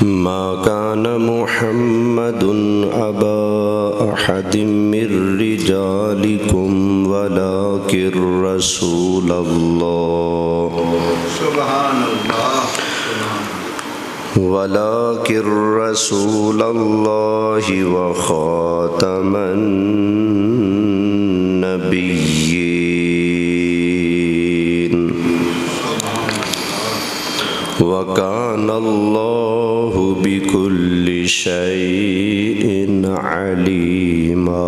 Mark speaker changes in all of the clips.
Speaker 1: ما كان محمد أبا أحد من رجالكم ولكن رسول الله
Speaker 2: سبحان اللہ
Speaker 1: ولكن رسول الله وخاتم النبيين وكان الله بكل شيء عليما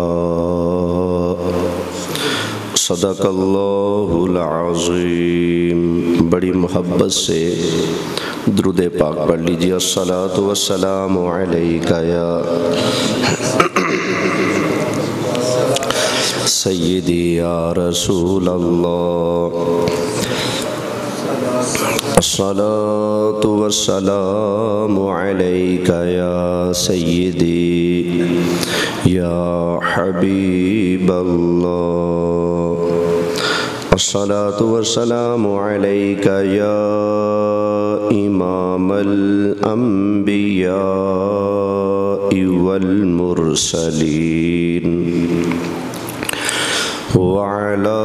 Speaker 1: صدق اللہ العظیم۔ بڑی محبت سے درود پاک پڑھ لیجیے۔ الصلاۃ والسلام علیک یا سیدی یا رسول اللہ، الصلاۃ والسلام علیک یا سیدی یا حبیب اللہ، الصلاۃ والسلام علیک یا امام الانبیاء والمرسلین وعلی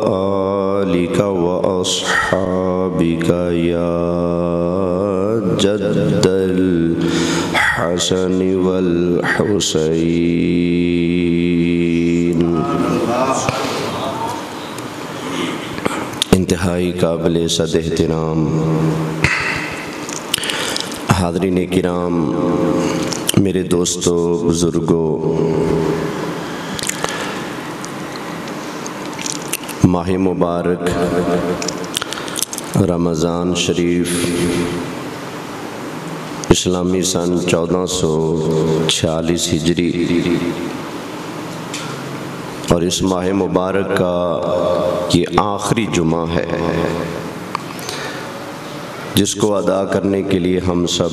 Speaker 1: آلک واصحابک یا جد الحسن والحسین۔ انتہائی قابل صد احترام حاضرین کرام، میرے دوستو، بزرگوں، ماہ مبارک رمضان شریف اسلامی سن 1446 ہجری اور اس ماہ مبارک کا یہ آخری جمعہ ہے جس کو ادا کرنے کے لیے ہم سب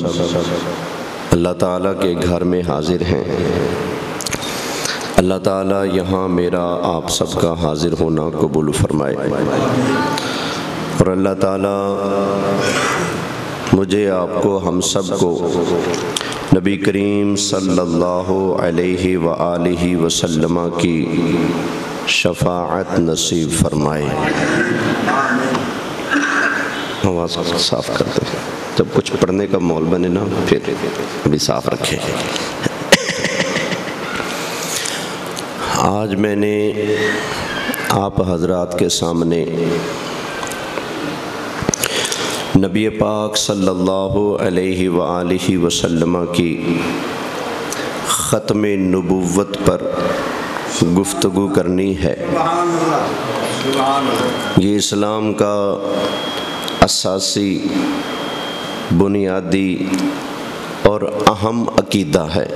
Speaker 1: اللہ تعالیٰ کے گھر میں حاضر ہیں۔ اللہ تعالیٰ یہاں میرا آپ سب کا حاضر ہونا قبول فرمائے، اور اللہ تعالیٰ مجھے، آپ کو، ہم سب کو نبی کریم صلی اللہ علیہ وآلہ وسلم کی شفاعت نصیب فرمائے۔ آواز صاف کر دیں، جب کچھ پڑھنے کا مول بنے نا پھر بھی صاف رکھیں۔ آج میں نے آپ حضرات کے سامنے نبی پاک صلی اللہ علیہ وآلہ وسلم کی ختم نبوت پر گفتگو کرنی ہے۔ یہ اسلام کا اساسی، بنیادی اور اہم عقیدہ ہے۔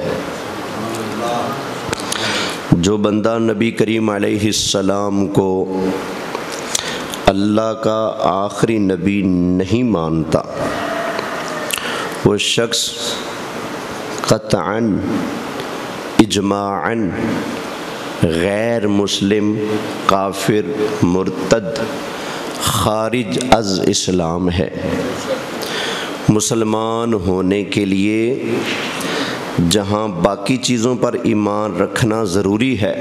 Speaker 1: جو بندہ نبی کریم علیہ السلام کو اللہ کا آخری نبی نہیں مانتا، وہ شخص قطعاً اجماعاً غیر مسلم، کافر، مرتد، خارج از اسلام ہے۔ مسلمان ہونے کے لیے جہاں باقی چیزوں پر ایمان رکھنا ضروری ہے،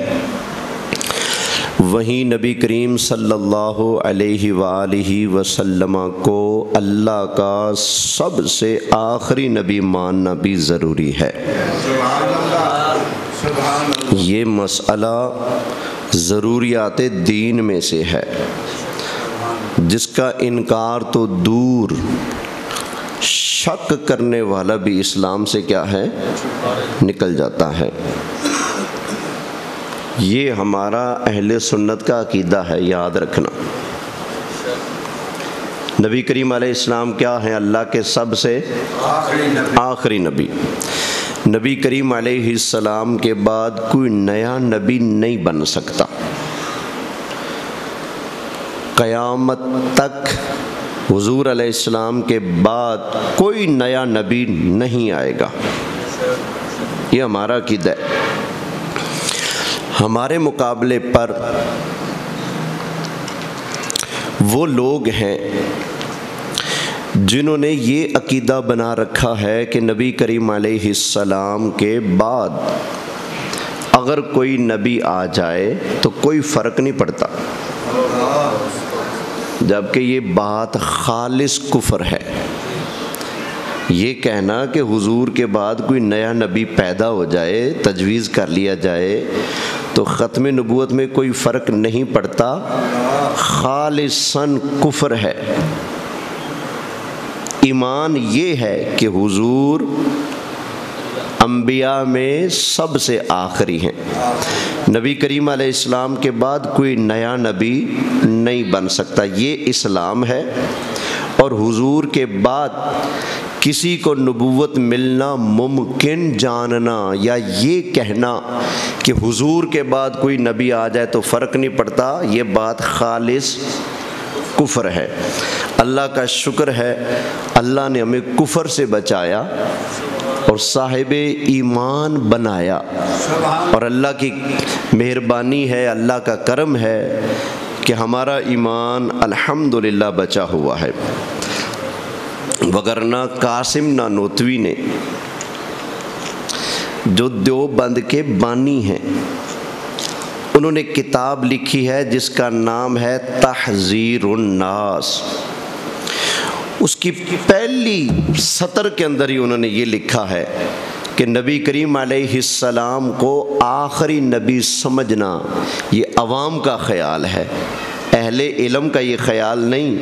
Speaker 1: وہیں نبی کریم صلی اللہ علیہ وآلہ وسلم کو اللہ کا سب سے آخری نبی ماننا بھی ضروری ہے۔ یہ مسئلہ ضروریات دین میں سے ہے، جس کا انکار تو دور، شک کرنے والا بھی اسلام سے کیا ہے؟ نکل جاتا ہے۔ یہ ہمارا اہل سنت کا عقیدہ ہے، یاد رکھنا۔ نبی کریم علیہ السلام کیا ہیں؟ اللہ کے سب سے آخری نبی۔ نبی کریم علیہ السلام کے بعد کوئی نیا نبی نہیں بن سکتا، قیامت تک حضور علیہ السلام کے بعد کوئی نیا نبی نہیں آئے گا۔ یہ ہمارا عقیدہ ہے۔ ہمارے مقابلے پر وہ لوگ ہیں جنہوں نے یہ عقیدہ بنا رکھا ہے کہ نبی کریم علیہ السلام کے بعد اگر کوئی نبی آ جائے تو کوئی فرق نہیں پڑتا، جبکہ یہ بات خالص کفر ہے۔ یہ کہنا کہ حضور کے بعد کوئی نیا نبی پیدا ہو جائے، تجویز کر لیا جائے تو ختم نبوت میں کوئی فرق نہیں پڑتا، خالصاً کفر ہے۔ ایمان یہ ہے کہ حضور انبیاء میں سب سے آخری ہیں، نبی کریم علیہ السلام کے بعد کوئی نیا نبی نہیں بن سکتا، یہ اسلام ہے۔ اور حضور کے بعد کسی کو نبوت ملنا ممکن جاننا یا یہ کہنا کہ حضور کے بعد کوئی نبی آ جائے تو فرق نہیں پڑتا، یہ بات خالص کفر ہے۔ اللہ کا شکر ہے اللہ نے ہمیں کفر سے بچایا اور صاحب ایمان بنایا، اور اللہ کی مہربانی ہے، اللہ کا کرم ہے کہ ہمارا ایمان الحمدللہ بچا ہوا ہے۔ وگرنہ قاسم نانوتوی نے جو دیوبند کے بانی ہیں، انہوں نے کتاب لکھی ہے جس کا نام ہے تحذیر الناس۔ اس کی پہلی سطر کے اندر ہی انہوں نے یہ لکھا ہے کہ نبی کریم علیہ السلام کو آخری نبی سمجھنا یہ عوام کا خیال ہے، اہل علم کا یہ خیال نہیں۔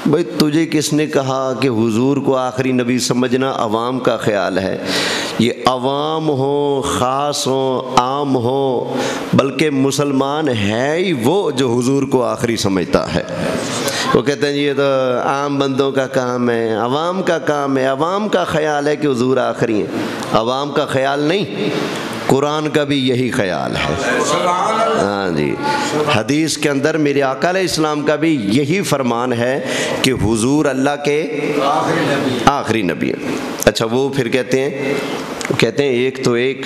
Speaker 1: بھئی تجھے کس نے کہا کہ حضور کو آخری نبی سمجھنا عوام کا خیال ہے؟ یہ عوام ہو، خاص ہو، عام ہو، بلکہ مسلمان ہے ہی وہ جو حضور کو آخری سمجھتا ہے۔ وہ کہتے ہیں یہ تو عام بندوں کا کام ہے، عوام کا کام ہے، عوام کا خیال ہے کہ حضور آخری ہیں۔ عوام کا خیال نہیں، قرآن کا بھی یہی خیال ہے۔ ہاں جی، حدیث کے اندر میرے آقا علیہ السلام کا بھی یہی فرمان ہے کہ حضور اللہ کے آخری نبی ہیں۔ اچھا وہ پھر کہتے ہیں ایک تو ایک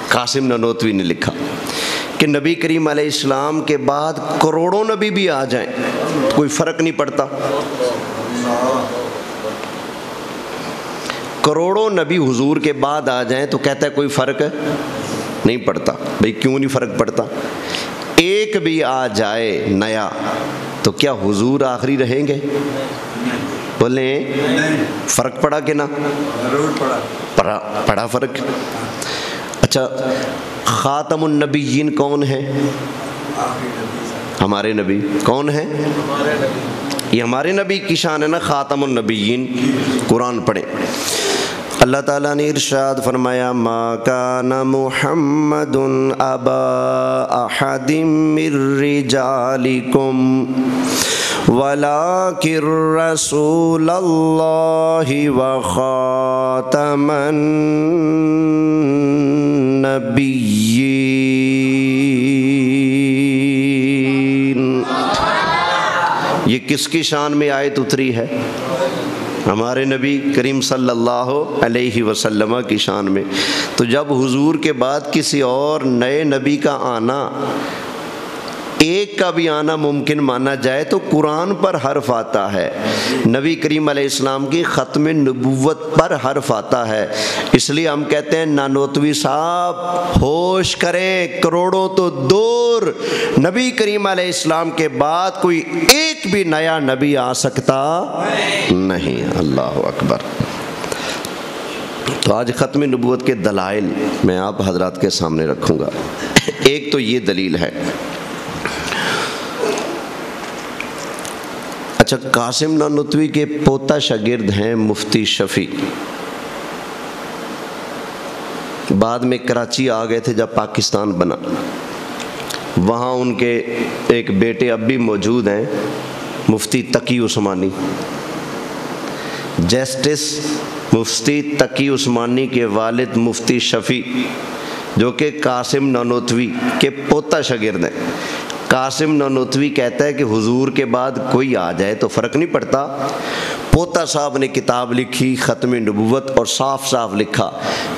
Speaker 1: قاسم نانوتوی نے لکھا کہ نبی کریم علیہ السلام کے بعد کروڑوں نبی بھی آ جائیں کوئی فرق نہیں پڑتا، کروڑوں نبی حضور کے بعد آ جائیں تو کہتا ہے کوئی فرق نہیں پڑتا۔ بھئی کیوں نہیں فرق پڑتا؟ ایک بھی آ جائے نیا تو کیا حضور آخری رہیں گے؟ بولیں فرق پڑا کہ نہ؟ پڑا فرق۔ اچھا خاتم النبیین کون ہے؟ ہمارے نبی کون ہیں؟ یہ ہمارے نبی کی شان ہے نا، خاتم النبیین۔ قرآن پڑھیں، اللہ تعالیٰ نے ارشاد فرمایا ما کان محمد ابا احد من رجالکم ولکن رسول اللہ وخاتم النبیین۔ یہ کس کی شان میں آیت اتری ہے؟ ہمارے نبی کریم صلی اللہ علیہ وسلم کی شان میں۔ تو جب حضور کے بعد کسی اور نئے نبی کا آنا، ایک کا بھی آنا ممکن مانا جائے تو قرآن پر حرف آتا ہے، نبی کریم علیہ السلام کی ختم نبوت پر حرف آتا ہے۔ اس لیے ہم کہتے ہیں نانوتوی صاحب ہوش کریں، کروڑوں تو دور، نبی کریم علیہ السلام کے بعد کوئی ایک بھی نیا نبی آ سکتا نہیں۔ اللہ اکبر۔ تو آج ختم نبوت کے دلائل میں آپ حضرات کے سامنے رکھوں گا۔ ایک تو یہ دلیل ہے، اچھا قاسم نانوتوی کے پوتا شاگرد ہیں مفتی شفیع، بعد میں کراچی آ گئے تھے جب پاکستان بنا، وہاں ان کے ایک بیٹے اب بھی موجود ہیں مفتی تقی عثمانی، جسٹس مفتی تقی عثمانی کے والد مفتی شفیع جو کہ قاسم نانوتوی کے پوتا شاگرد ہیں۔ قاسم نانوتوی کہتا ہے کہ حضور کے بعد کوئی آ جائے تو فرق نہیں پڑتا۔ پوتا صاحب نے کتاب لکھی ختم نبوت اور صاف صاف لکھا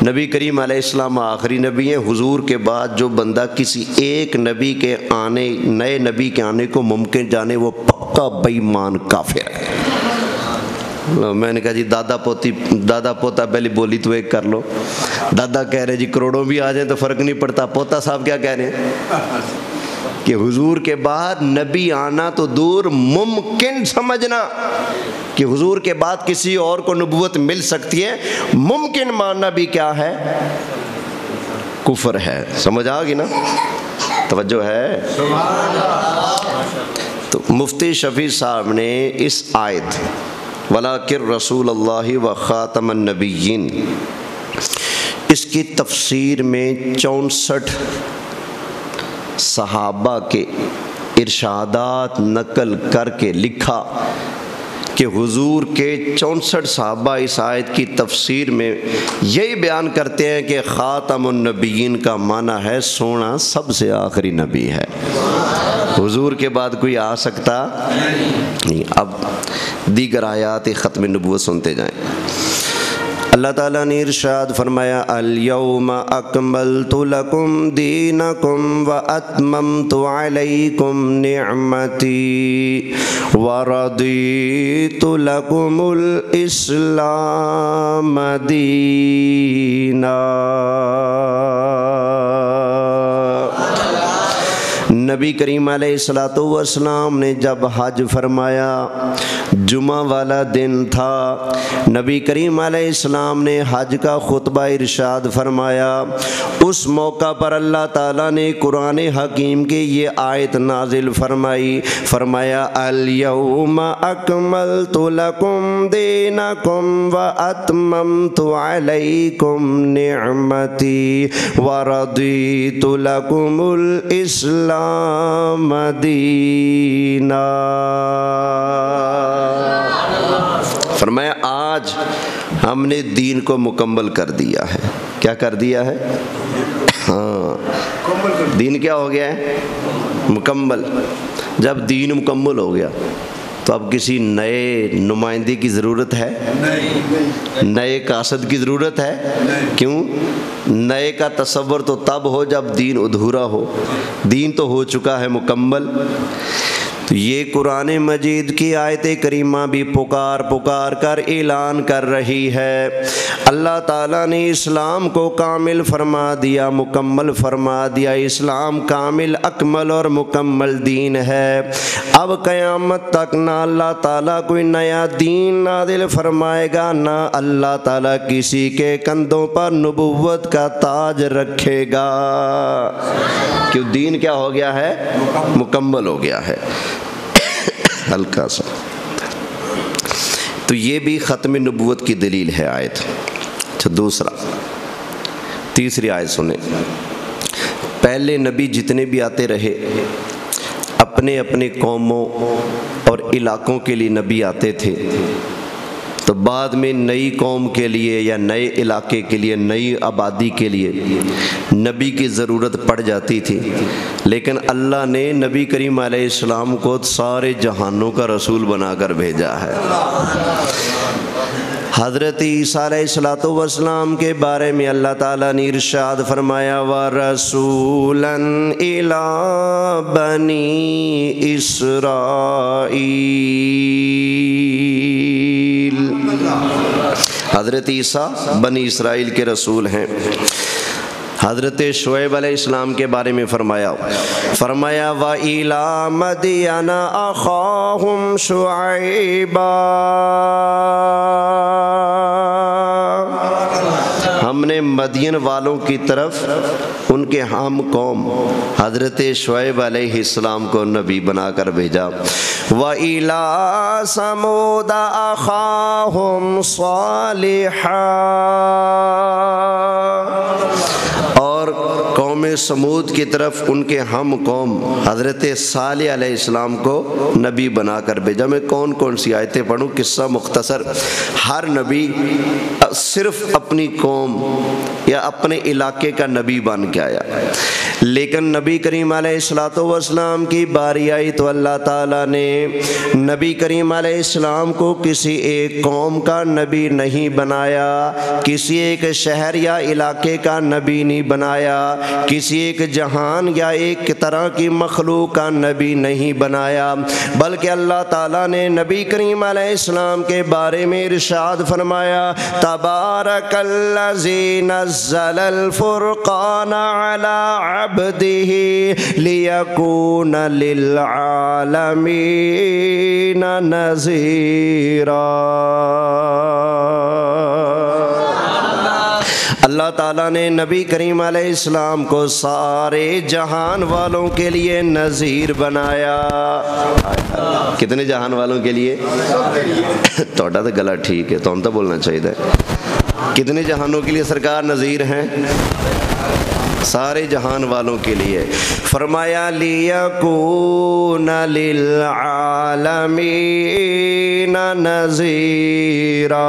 Speaker 1: نبی کریم علیہ السلام آخری نبی ہیں، حضور کے بعد جو بندہ کسی ایک نبی کے آنے، نئے نبی کے آنے کو ممکن جانے وہ پکا بے ایمان کافر ہے۔ میں نے کہا جی دادا پوتا پہلی بولی تو ایک کر لو. دادا کہہ رہے جی کروڑوں بھی آ جائیں تو فرق نہیں پڑتا. پوتا صاحب کیا کہہ رہے ہیں کہ حضور کے بعد نبی آنا تو دور، ممکن سمجھنا کہ حضور کے بعد کسی اور کو نبوت مل سکتی ہے، ممکن ماننا بھی کیا ہے؟ کفر ہے. سمجھ آ گئی نا؟ توجہ ہے. تو مفتی شفیع صاحب نے اس آیت وَلَٰكِن رسول اللہ وخاتم النبیین، اس کی تفسیر میں 64 صحابہ کے ارشادات نقل کر کے لکھا کہ حضور کے 64 صحابہ اس آیت کی تفسیر میں یہی بیان کرتے ہیں کہ خاتم النبیین کا معنی ہے سونا سب سے آخری نبی ہے، حضور کے بعد کوئی آ سکتا نہیں. اب دیگر آیات ختم نبوت سنتے جائیں. اللہ تعالیٰ نے ارشاد فرمایا الیوم اکملت لکم دینکم واتممت علیکم نعمتی ورضیت لکم الاسلام دینا. نبی کریم علیہ السلام نے جب حج فرمایا، جمعہ والا دن تھا، نبی کریم علیہ السلام نے حج کا خطبہ ارشاد فرمایا. اس موقع پر اللہ تعالیٰ نے قرآن حکیم کی یہ آیت نازل فرمائی، فرمایا الیوم اکملت لکم دینکم واتممت علیکم نعمتی ورضیت لکم الاسلام دینا. فرمایا آج ہم نے دین کو مکمل کر دیا ہے. کیا کر دیا ہے؟ ہاں، دین کیا ہو گیا ہے؟ مکمل. جب دین مکمل ہو گیا تو اب کسی نئے نمائندے کی ضرورت ہے؟ نئے قاصد کی ضرورت ہے؟ کیوں؟ نئے کا تصور تو تب ہو جب دین ادھورا ہو. دین تو ہو چکا ہے مکمل. تو یہ قرآن مجید کی آیت کریمہ بھی پکار کر اعلان کر رہی ہے اللہ تعالیٰ نے اسلام کو کامل فرما دیا، مکمل فرما دیا. اسلام کامل، اکمل اور مکمل دین ہے. اب قیامت تک نہ اللہ تعالیٰ کوئی نیا دین نازل فرمائے گا، نہ اللہ تعالیٰ کسی کے کندھوں پر نبوت کا تاج رکھے گا. کیوں؟ دین کیا ہو گیا ہے؟ مکمل ہو گیا ہے. ہلکا سا. تو یہ بھی ختم نبوت کی دلیل ہے آیت. اچھا، تیسری آیت سنیں. پہلے نبی جتنے بھی آتے رہے اپنے اپنے قوموں اور علاقوں کے لیے نبی آتے تھے، تو بعد میں نئی قوم کے لیے یا نئے علاقے کے لیے، نئی آبادی کے لیے نبی کی ضرورت پڑ جاتی تھی. لیکن اللہ نے نبی کریم علیہ السلام کو سارے جہانوں کا رسول بنا کر بھیجا ہے. حضرت عیسیٰ علیہ السلام کے بارے میں اللہ تعالیٰ نے ارشاد فرمایا وَرَسُولًا إِلَىٰ بَنِي إِسْرَائِيلَ. حضرت عیسیٰ بنی اسرائیل کے رسول ہیں. حضرت شعیب علیہ السلام کے بارے میں فرمایا وَإِلَىٰ مَدْيَنَ أَخَاهُمْ شُعَيْبًا. ہم نے مدین والوں کی طرف ان کے ہم قوم حضرت شعیب علیہ السلام کو نبی بنا کر بھیجا. وَإِلَىٰ ثَمُودَ أَخَاهُمْ صَالِحًا. اور قوم سمود کی طرف ان کے ہم قوم حضرت صالح علیہ السلام کو نبی بنا کر بھیجا. میں کون کون سی آیتیں پڑھوں؟ قصہ مختصر. ہر نبی صرف اپنی قوم یا اپنے علاقے کا نبی بن کے آیا، لیکن نبی کریم علیہ الصلوۃ والسلام کی باری آئی تو اللہ تعالیٰ نے نبی کریم علیہ السلام کو کسی ایک قوم کا نبی نہیں بنایا، کسی ایک شہر یا علاقے کا نبی نہیں بنایا، کسی ایک جہان یا ایک طرح کی مخلوق کا نبی نہیں بنایا، بلکہ اللہ تعالیٰ نے نبی کریم علیہ السلام کے بارے میں ارشاد فرمایا تبارک الذی نزل الفرقان علی عبدہ لیکون للعالمین نذیرا۔ اللہ تعالیٰ نے نبی کریم علیہ السلام کو سارے جہان والوں کے لیے نذیر بنایا۔ کتنے جہان والوں کے لیے؟ توڑا تو گلا ٹھیک ہے، تو ہم تو بولنا چاہیے تھا۔ کتنے جہانوں کے لیے سرکار نذیر ہیں؟ سارے جہان والوں کے لیے۔ فرمایا لیکون للعالمین نذیرا۔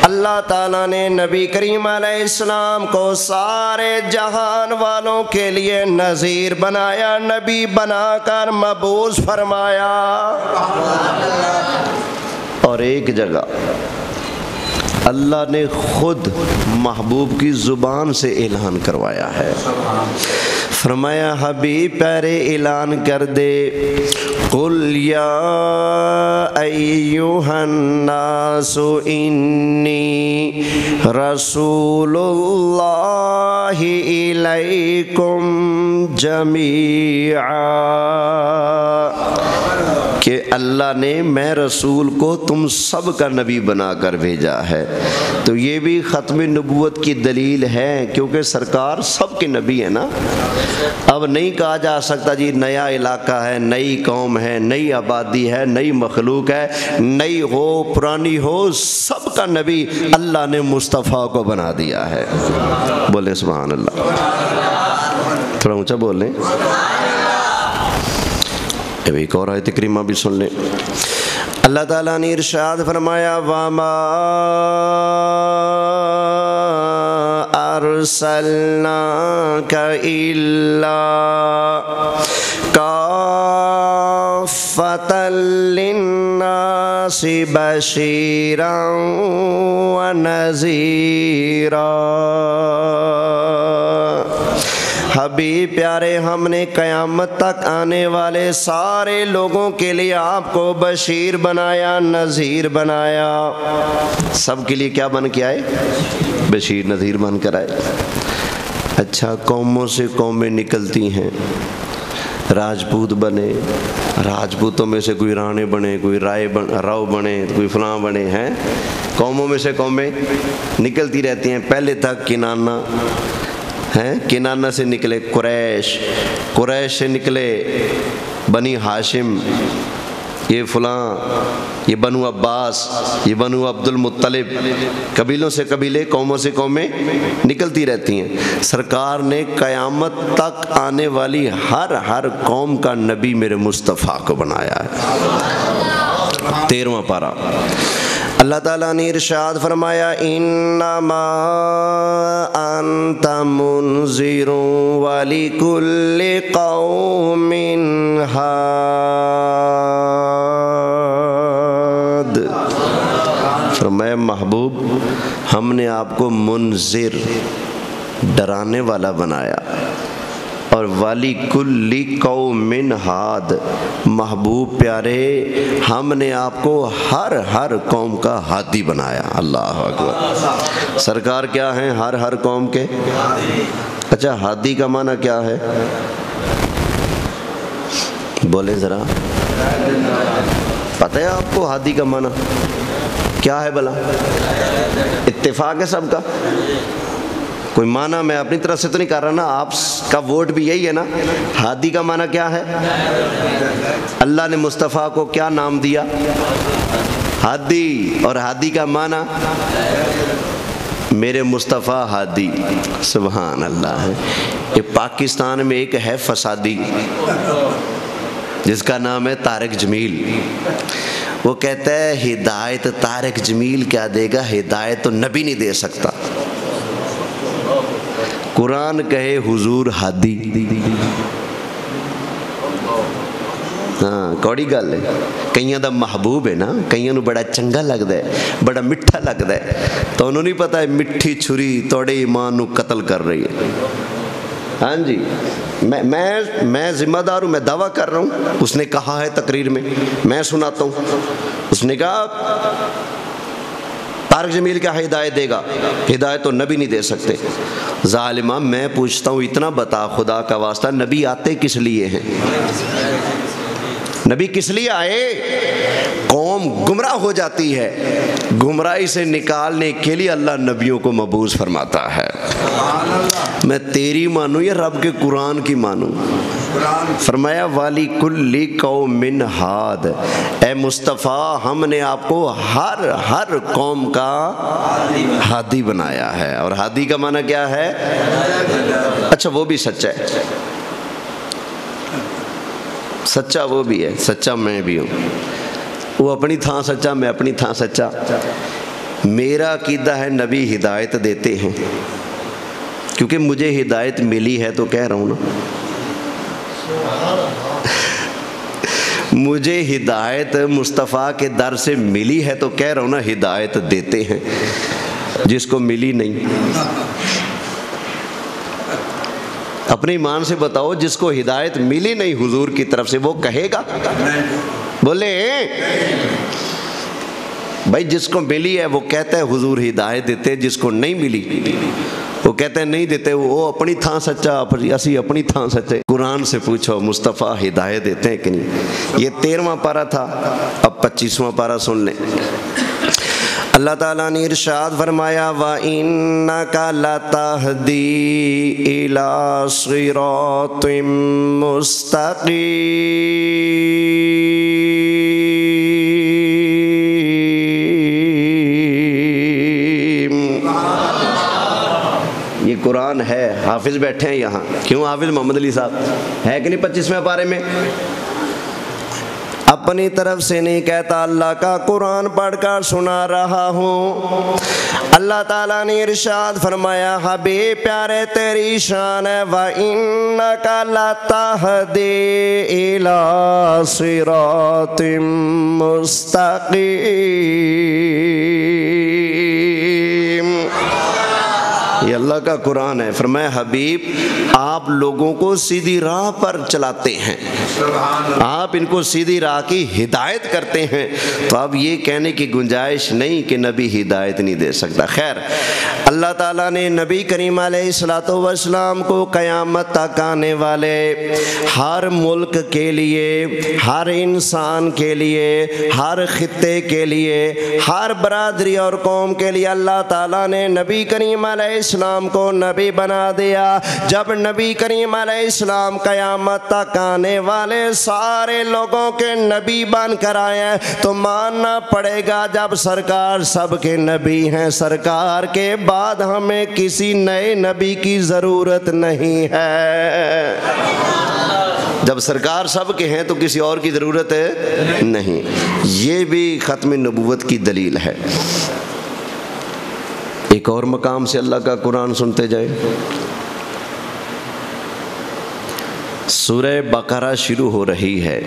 Speaker 1: اللہ تعالیٰ نے نبی کریم علیہ السلام کو سارے جہان والوں کے لیے نذیر بنایا، نبی بنا کر مبعوث فرمایا۔ اور ایک جگہ اللہ نے خود محبوب کی زبان سے اعلان کروایا ہے، فرمایا حبیب پیارے اعلان کر دے قل یا ایھا الناس انی رسول اللہ الیکم جمیعا، کہ اللہ نے میں رسول کو تم سب کا نبی بنا کر بھیجا ہے۔ تو یہ بھی ختم نبوت کی دلیل ہے، کیونکہ سرکار سب کے نبی ہیں نا۔ اب نہیں کہا جا سکتا جی نیا علاقہ ہے، نئی قوم ہے، نئی آبادی ہے، نئی مخلوق ہے، نئی ہو پرانی ہو، سب کا نبی اللہ نے مصطفیٰ کو بنا دیا ہے۔ بولیں سبحان اللہ، تھوڑا اونچا بول لیں۔ اب ایک اور آیت کریمہ بھی سن لیں۔ اللہ تعالیٰ نے ارشاد فرمایا وَمَا أَرْسَلْنَاكَ إِلَّا كَافَّةً لِلنَّاسِ بَشِيرًا وَنَذِيرًا۔ حبیب پیارے ہم نے قیامت تک آنے والے سارے لوگوں کے لیے آپ کو بشیر بنایا، نذیر بنایا۔ سب کے لیے کیا بن کے آئے؟ بشیر نذیر بن کر آئے۔ اچھا، قوموں سے قومیں نکلتی ہیں، راجپوت بنے، راجپوتوں میں سے کوئی رانے بنے، کوئی راؤ بنے، کوئی فلاں بنے ہیں، قوموں میں سے قومیں نکلتی رہتی ہیں۔ پہلے تک کنانہ ہیں، کنانہ سے نکلے قریش، قریش سے نکلے بنی ہاشم، یہ فلاں، یہ بنو عباس، یہ بنو عبد المطلب، قبیلوں سے قبیلے، قوموں سے قومیں نکلتی رہتی ہیں۔ سرکار نے قیامت تک آنے والی ہر قوم کا نبی میرے مصطفیٰ کو بنایا ہے۔ 13واں پارہ اللہ تعالیٰ نے ارشاد فرمایا انما انت منذر ولکل قوم ہاد۔ فرمایا محبوب ہم نے آپ کو منذر، ڈرانے والا بنایا، اور والی کلی قوم ہاد، محبوب پیارے ہم نے آپ کو ہر قوم کا ہادی بنایا۔ اللہ اکبر۔ سرکار کیا ہیں؟ ہر قوم کے۔ اچھا، ہادی کا معنی کیا ہے؟ بولیں ذرا، پتہ ہے آپ کو ہادی کا معنی کیا ہے بھلا؟ اتفاق ہے سب کا؟ کوئی معنی میں اپنی طرف سے تو نہیں کر رہا نا، آپ کا ووٹ بھی یہی ہے نا۔ ہادی کا معنی کیا ہے؟ اللہ نے مصطفیٰ کو کیا نام دیا؟ ہادی۔ اور ہادی کا معنی میرے مصطفیٰ ہادی۔ سبحان اللہ ہے۔ یہ پاکستان میں ایک ہے فسادی جس کا نام ہے طارق جمیل۔ وہ کہتا ہے ہدایت طارق جمیل کیا دے گا، ہدایت تو نبی نہیں دے سکتا۔ قرآن کہے حضور ہادی، ہاں کوڑی گل ہے، کئیاں دا محبوب ہے نا، کئیاں نو بڑا چنگا لگدا ہے، بڑا مٹھا لگدا ہے، تو انہوں نہیں پتا ہے مٹھی چھری توڑے ایمان نو قتل کر رہی ہے۔ ہاں جی، میں ذمہ دار ہوں، میں دعویٰ کر رہا ہوں، اس نے کہا ہے تقریر میں سناتا ہوں، اس نے کہا طارق جمیل کیا ہدایت دے گا؟ ہدایت تو نبی نہیں دے سکتے۔ ظالمہ میں پوچھتا ہوں اتنا بتا خدا کا واسطہ، نبی آتے کس لیے ہیں؟ نبی کس لیے آئے؟ قوم گمراہ ہو جاتی ہے، گمراہی سے نکالنے کے لیے اللہ نبیوں کو مبعوث فرماتا ہے۔ میں تیری مانوں یا رب کے قرآن کی مانوں؟ فرمایا والی کل قوم ہاد، اے مصطفیٰ ہم نے آپ کو ہر قوم کا ہادی بنایا ہے۔ اور ہادی کا معنی کیا ہے؟ اچھا وہ بھی سچا ہے، سچا وہ بھی ہے، سچا میں بھی ہوں، وہ اپنی تھان سچا، میں اپنی تھان سچا۔ میرا عقیدہ ہے نبی ہدایت دیتے ہیں، کیونکہ مجھے ہدایت ملی ہے تو کہہ رہا ہوں نا، مجھے ہدایت مصطفیٰ کے در سے ملی ہے تو کہہ رہا ہوں نا، ہدایت دیتے ہیں، جس کو ملی نہیں۔ اپنے ایمان سے بتاؤ، جس کو ہدایت ملی نہیں حضور کی طرف سے، وہ کہے گا؟ بولے بھائی جس کو ملی ہے وہ کہتا ہے حضور ہدایت دیتے، جس کو نہیں ملی وہ کہتے ہیں نہیں دیتے، وہ اپنی تھان سچا، اسی اپنی تھان سچے۔ قرآن سے پوچھو مصطفیٰ ہدایت دیتے ہیں کہ نہیں؟ یہ 13واں پارہ تھا، اب 25واں پارہ سن لیں۔ اللہ تعالیٰ نے ارشاد فرمایا وَإِنَّكَ لَتَهْدِي إِلَىٰ صِرَاطٍ مُسْتَقِيمٍ۔ یہ قرآن ہے، حافظ بیٹھے ہیں یہاں، کیوں حافظ محمد علی صاحب ہے کہ نہیں 25ویں پارے میں؟ اپنی طرف سے نہیں کہتا، اللہ کا قرآن پڑھ کر سنا رہا ہوں۔ اللہ تعالیٰ نے ارشاد فرمایا حبیب پیارے تیری شان ہے وَإِنَّكَ لَتَهْدِي إِلَىٰ صِرَاطٍ مُسْتَقِيمٍ۔ یہ اللہ کا قرآن ہے، فرمایا حبیب آپ لوگوں کو سیدھی راہ پر چلاتے ہیں، آپ ان کو سیدھی راہ کی ہدایت کرتے ہیں، تو اب یہ کہنے کی گنجائش نہیں کہ نبی ہدایت نہیں دے سکتا۔ خیر، اللہ تعالیٰ نے نبی کریم علیہ السلام کو قیامت تک آنے والے ہر ملک کے لیے، ہر انسان کے لیے، ہر خطے کے لیے، ہر برادری اور قوم کے لیے اللہ تعالیٰ نے نبی کریم علیہ السلام کو نبی بنا دیا۔ جب نبی کریم علیہ السلام قیامت تک آنے والے سارے لوگوں کے نبی بن کر آئے ہیں تو ماننا پڑے گا جب سرکار سب کے نبی ہیں، سرکار کے بعد ہمیں کسی نئے نبی کی ضرورت نہیں ہے۔ جب سرکار سب کے ہیں تو کسی اور کی ضرورت ہے نہیں۔ یہ بھی ختم نبوت کی دلیل ہے۔ ایک اور مقام سے اللہ کا قرآن سنتے جائیں، سورہ بقرہ شروع ہو رہی ہے،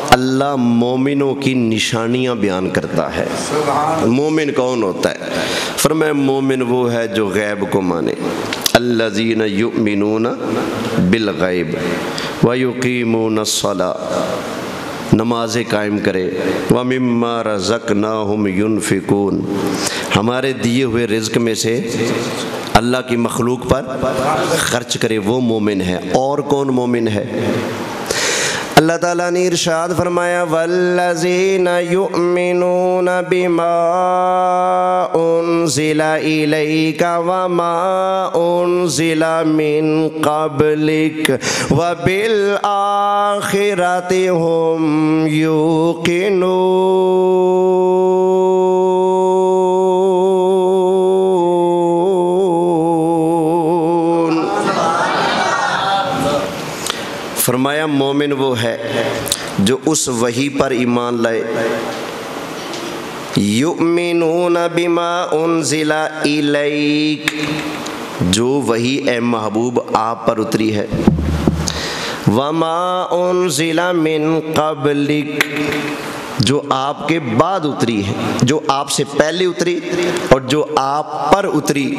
Speaker 1: اللہ مومنوں کی نشانیاں بیان کرتا ہے۔ مومن کون ہوتا ہے؟ فرمایا مومن وہ ہے جو غیب کو مانے، الذین یؤمنون بالغیب ویقیمون الصلاۃ، نمازیں قائم کرے، وَمِمَّا رَزَقْنَاهُمْ يُنْفِقُونَ، ہمارے دیے ہوئے رزق میں سے اللہ کی مخلوق پر خرچ کرے، وہ مومن ہے۔ اور کون مومن ہے؟ اللہ تعالیٰ نے ارشاد فرمایا وَالَّذِينَ يُؤْمِنُونَ بِمَا أُنزِلَ إِلَيْكَ وَمَا أُنزِلَ مِن قَبْلِكَ وَبِالْآخِرَةِ هُمْ يُوقِنُونَ۔ فرمایا مومن وہ ہے جو اس وحی پر ایمان لائے، یؤمنون بما انزل الیک، جو وحی اے محبوب آپ پر اتری ہے، وما انزل من قبلک، جو آپ کے بعد اتری ہے، جو آپ سے پہلے اتری اور جو آپ پر اتری،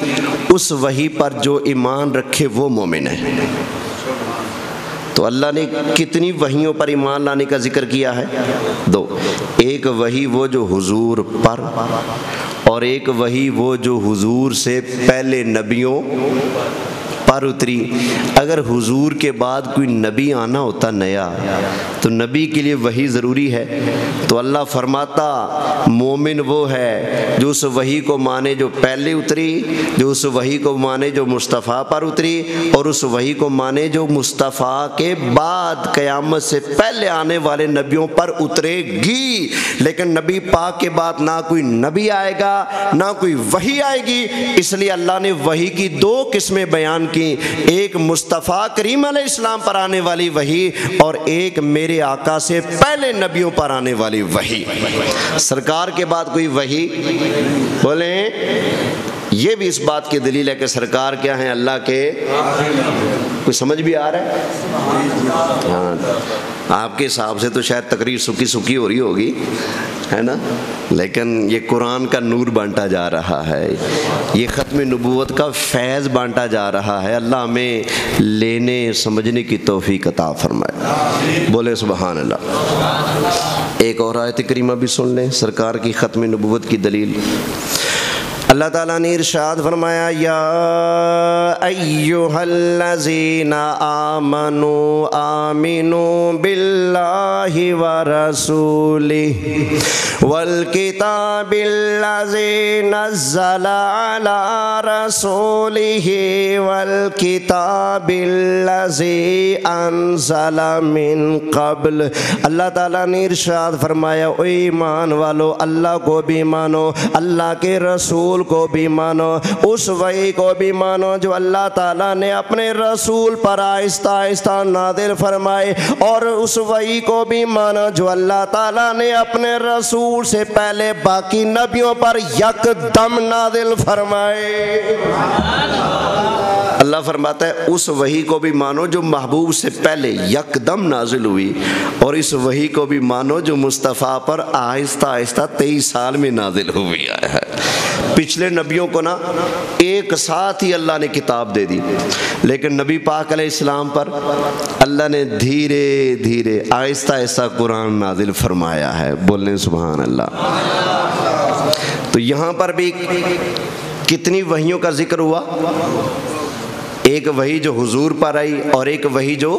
Speaker 1: اس وحی پر جو ایمان رکھے وہ مومن ہے۔ تو اللہ نے کتنی وحیوں پر ایمان لانے کا ذکر کیا ہے؟ 2۔ ایک وحی وہ جو حضور پر، اور ایک وحی وہ جو حضور سے پہلے نبیوں پر اتری۔ اگر حضور کے بعد کوئی نبی آنا ہوتا نیا تو نبی کے لیے وحی ضروری ہے؟ تو اللہ فرماتا مومن وہ ہے جو اس وحی کو مانے جو پہلے اتری، جو اس وحی کو مانے جو مصطفیٰ پر اتری، اور اس وحی کو مانے جو مصطفیٰ کے بعد قیامت سے پہلے آنے والے نبیوں پر اترے گی۔ لیکن نبی پاک کے بعد نہ کوئی نبی آئے گا نہ کوئی وحی آئے گی، اس لیے اللہ نے وحی کی 2 قسمیں بیان کی، ایک مصطفیٰ کریم علیہ السلام پر آنے والی وحی اور ایک میرے آقا سے پہلے نبیوں پر آنے والی وحی۔ سرکار کے بعد کوئی وحی بولیں، یہ بھی اس بات کی دلیل ہے کہ سرکار کیا ہیں؟ اللہ کے۔ کوئی سمجھ بھی آ رہا ہے؟ ہاں، آپ کے حساب سے تو شاید تقریر سکی سکی ہو رہی ہوگی، ہے نا، لیکن یہ قرآن کا نور بانٹا جا رہا ہے، یہ ختم نبوت کا فیض بانٹا جا رہا ہے۔ اللہ ہمیں لینے سمجھنے کی توفیق عطا فرمائے، بولے سبحان اللہ۔ ایک اور آیت کریمہ بھی سن لیں سرکار کی ختم نبوت کی دلیل۔ اللہ تعالیٰ نے ارشاد فرمایا، یا ایہا الذین آمنوا آمنوا باللہ ورسولہ والکتاب الذی نزل علی رسولہ والکتاب الذی انزل من قبل۔ اللہ تعالیٰ نے ارشاد فرمایا، اے ایمان والو، اللہ کو بھی مانو، اللہ کے رسول کو بھی مانو، اس وحی کو بھی مانو جو اللہ تعالیٰ نے اپنے رسول پر آہستہ آہستہ نازل فرمائے، اور اس وحی کو بھی مانو جو اللہ تعالیٰ نے اپنے رسول سے پہلے باقی نبیوں پر یکدم نازل فرمائے۔ اللہ فرماتا ہے اس وحی کو بھی مانو جو محبوب سے پہلے یکدم نازل ہوئی، اور اس وحی کو بھی مانو جو مصطفیٰ پر آہستہ آہستہ 23 سال میں نازل ہوئی ہے۔ پچھلے نبیوں کو نا ایک ساتھ ہی اللہ نے کتاب دے دی، لیکن نبی پاک علیہ السلام پر اللہ نے دھیرے دھیرے آہستہ آہستہ قرآن نازل فرمایا ہے، بولیں سبحان اللہ۔ تو یہاں پر بھی کتنی وحیوں کا ذکر ہوا؟ ایک وحی جو حضور پر آئی اور ایک وحی جو،